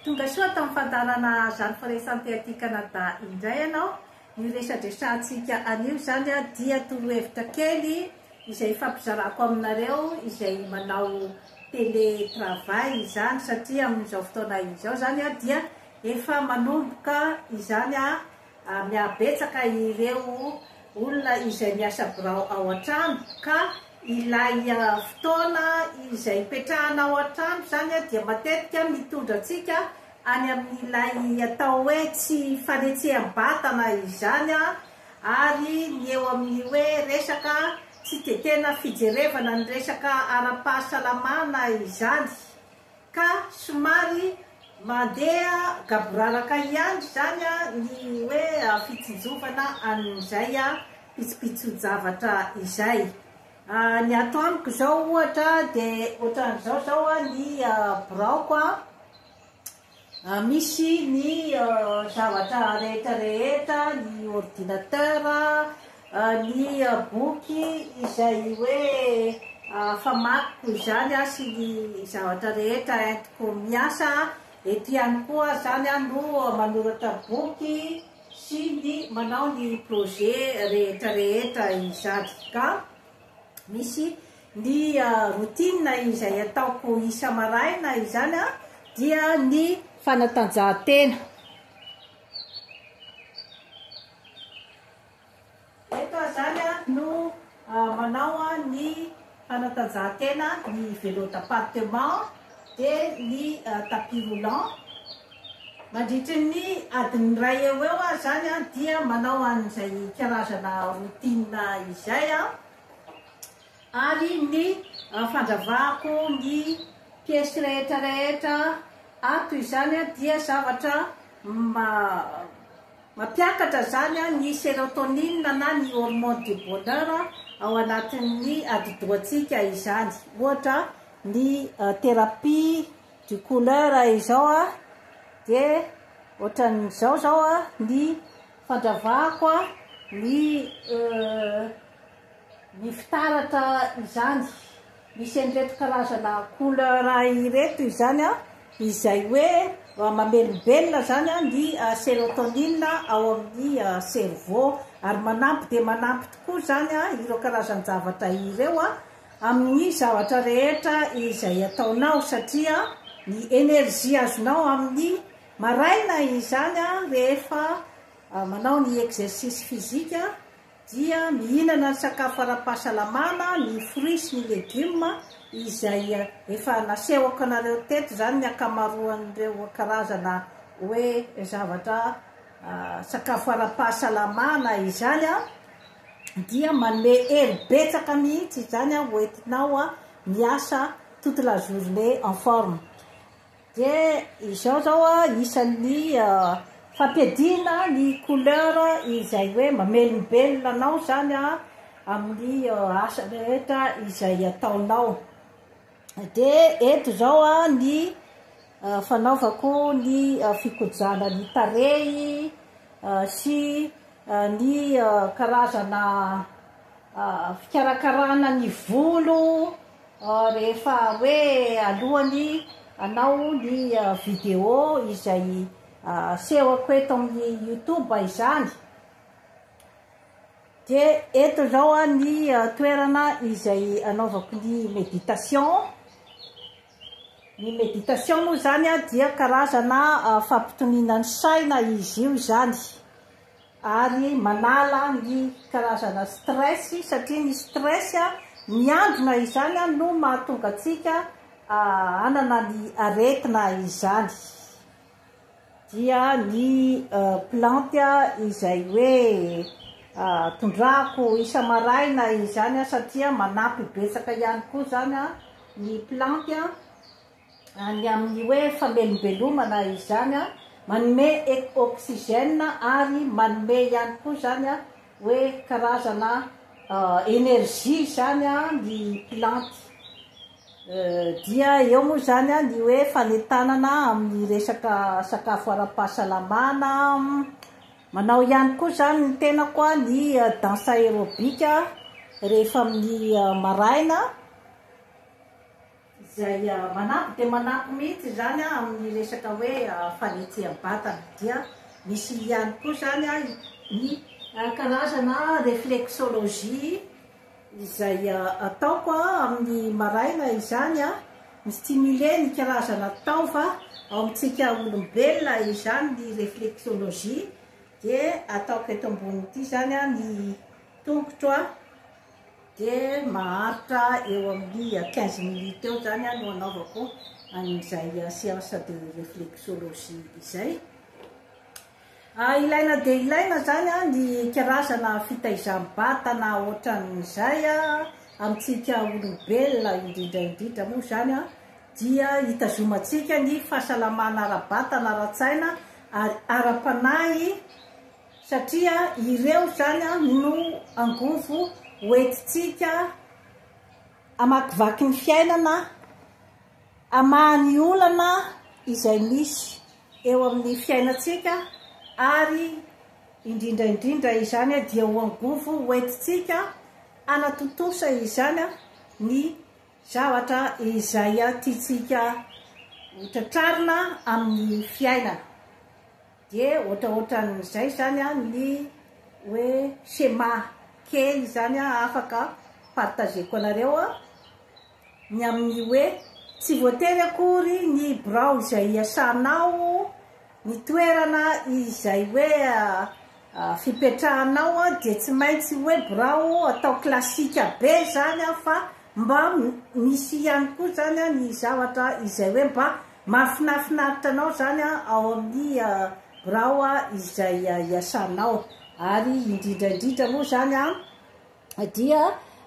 Tonga soa tamin'ny fandarana zany firaisam-ty Kanada indray ianao. Ny resadresantsika anio zany dia torohevitra kely izay fampizarako aminareo izay manao télétravail izany satria amin'izao fotoana izao zany dia efa manomboka izany miabetsaka ireo olona izay miasa birao ao an-trano ka ilay fotoana izay petrahana ao an-trano zany dia matetika mitondra antsika any amin'ilay atao hoe tsy fanetseham-batana izany ary ny eo amin'ny hoe resaka tsy de tena fijerevana ny resaka ara-pahasalamana izany ka somary mandeha gaboraraka ihany zany ny hoe fitsinjovana an'izay pitsopitso-javatra izay. Ny ato amiko zao ohatra dia ohatran'izao zao ny braoko misy ny zavatra rehetrarehetra, ny ordinateur, ny boky izay hoe famakiko izany sy ny zavatra rehetra entiko miasa. Eto ihany koa zany no manoratra boky sy ny manao ny projet rehetrarehetra izany ka misy ny routine izay ataoko isa maraina izany dia ny fanatanjahantena. Eto zany no manao ny fanatanjahantena, ny vélo d'appartement dia ny tapis roulant. Mandritra ny adiny iray eo zany dia manao an'izay karazana routine izay ary ny fandravako ny piesy rehetrarehetra ato izany dia zavatra mampiakatra zany ny sérotonine na ny hormone du bonheur ao anatin'ny adi-dohantsika izany. Ohatra ny thérapie du couleur izao dia ohatran'izao zao ny fandravako ny fitaratra izany. Misy an'ireto karazana couleur ireto izany izay hoe mamelombelona zany ny sérotonine ao amin'ny cerveau ary manampy dia manampy tokoa zany ireo karazan-javatra ireo amin'ny zavatra rehetra izay ataonao satria ny énergie azonao amin'ny maraina izany rehefa manao ny exercice physique dia mihinana ny sakafo ara-pahasalamana, ny fruits sy ny légumes izay efa nasehoko anareo teto zany ny akamaroan'ireo karazana hoe zavatra sakafo ara-pahasalamana izany dia manome hery betsaka mihitsy izany hoentinao miasa toute la journée en forme. Dia izao zao isan'ny fampiadiana ny couleur izay hoe mamelombelona anao zany amin'ny asa rehetra izay ataonao. Dia eto zao ny fanaovako ny fikojana ny tarehy sy ny karazana fikarakarana ny volo rehefa hoe alohany anao ny vidéo izay sehoko eto amin'ny YouTube izany. Dia eto zao ny toerana izay anaovako ny méditation. Ny méditation moa zany dia karazana fampitoniana ny saina izy io zany ary manala ny karazana stress satria ny stress miandrona izany no mahatonga antsika anana ny aretina izany. Dia ny planty izay hoe tondrako isa maraina izany satria manampy betsaka ihany koa zany ny planty ny amin'ny hoe famelombelomana izany manome oxygène ary manome ihany koa zany hoe karazana énergie zany ny planty. Dia eo moa zany ny hoe fanetanana amin'ny resaka sakafo ara-pahasalamana. Manao ihany koa zany ny tenako ny danse aérobika rehefa amin'ny maraina izay manampy dia manampy mihitsy zany amin'ny resaka hoe fanetseam-batana dia misy ihany koa zany ny karazana réflexologie izay ataoko amin'ny maraina izany mistimule ny karazana taova ao amintsika olombelona izany ny réflexologie dia ataoko eto ambony ity zany ny tongotra dia maharitra eo amin'ny 15 minutes eo zany no anaovako an'izay séance de réflexologie izay. Ilaina dia ilaina zany ny karazana fitaizam-batana ohatran'izay amintsika olombelona indrindra moa zany dia hitazomantsika ny fahasalamana ara-batana ara-tsaina ary ara-panahy satria ireo zany no angovo hoentintsika amakivaky ny fiainana amahany olana izay misy eo amin'ny fiainatsika ary indrindra izany dia ho angovo hoentintsika anatotosa izany ny zavatra izay tiantsika hotratrarina amin'ny fiainana dia ohatran'izay zany ny hoe schéma kely zany afaka partageko anareo ny amin'ny hoe tsy voatery akory ny birao izay iasanao ny toerana izay hoe fipetrahanao dia tsy maintsy hoe birao atao klasika be zany fa mba misy ihany koa zany ny zavatra izay hoe mba mahafinafinaritra anao zany ao amin'ny birao izay iasanao ary indrindra moa zany dia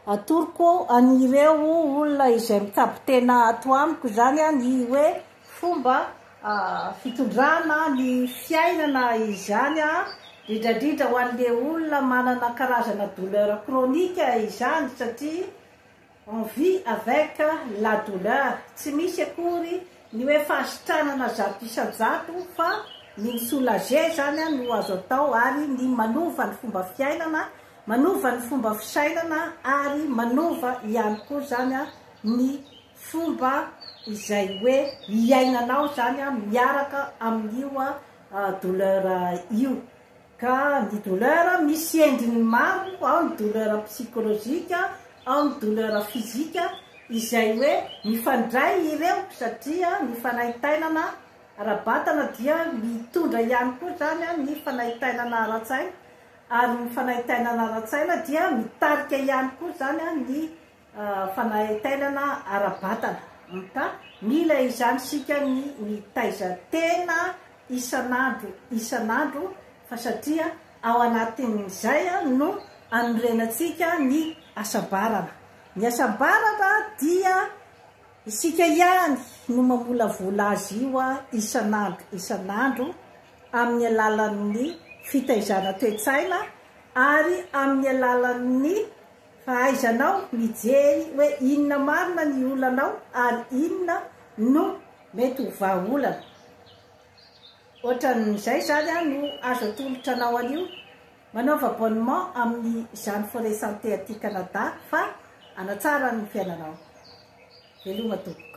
atoroko anireo olona izay mikapitena ato amiko zany ny hoe fomba fitondrana ny fiainana izany indrindra ho an'le olona manana karazana douleur chronique izany satria on vit avec la douleur tsy misy akory ny hoe fahasitranana zato isan-jato fa ny soulager zany no azo atao ary ny manova ny fomba fiainana manova ny fomba fisainana ary manova ihany koa zany ny fomba izay hoe iainanao zany miaraka amin'io douleur io ka ny douleur misy endriny maro ao ny douleur psychologique ao ny douleur physique izay hoe mifandray ireo satria ny fanaitainana ara-batana dia mitondra ihany koa zany ny fanaitainana ara-tsaina ary ny fanaitainana ara-tsaina dia mitarika ihany koa zany ny fanaitainana ara-batana ka mila izany sika ny mitaiza tena isanandro fa satria ao anatin'izay no anorenantsika ny asambarana. Ny asambarana dia isika ihany no mamolavola azy io isanandro amin'ny alalan'ny fitaizana toe-tsaina ary amin'ny alalan'ny fahaizanao mijery hoe inona marina ny olanao ary inona no mety ho vahaolana. Ohatran'izay zany no azo atolotra anao an'io manaova abonnement amin'ny Jeanne Forêt Santé aty Canada fa anatsara ny fiainanao. Veloma tompoko.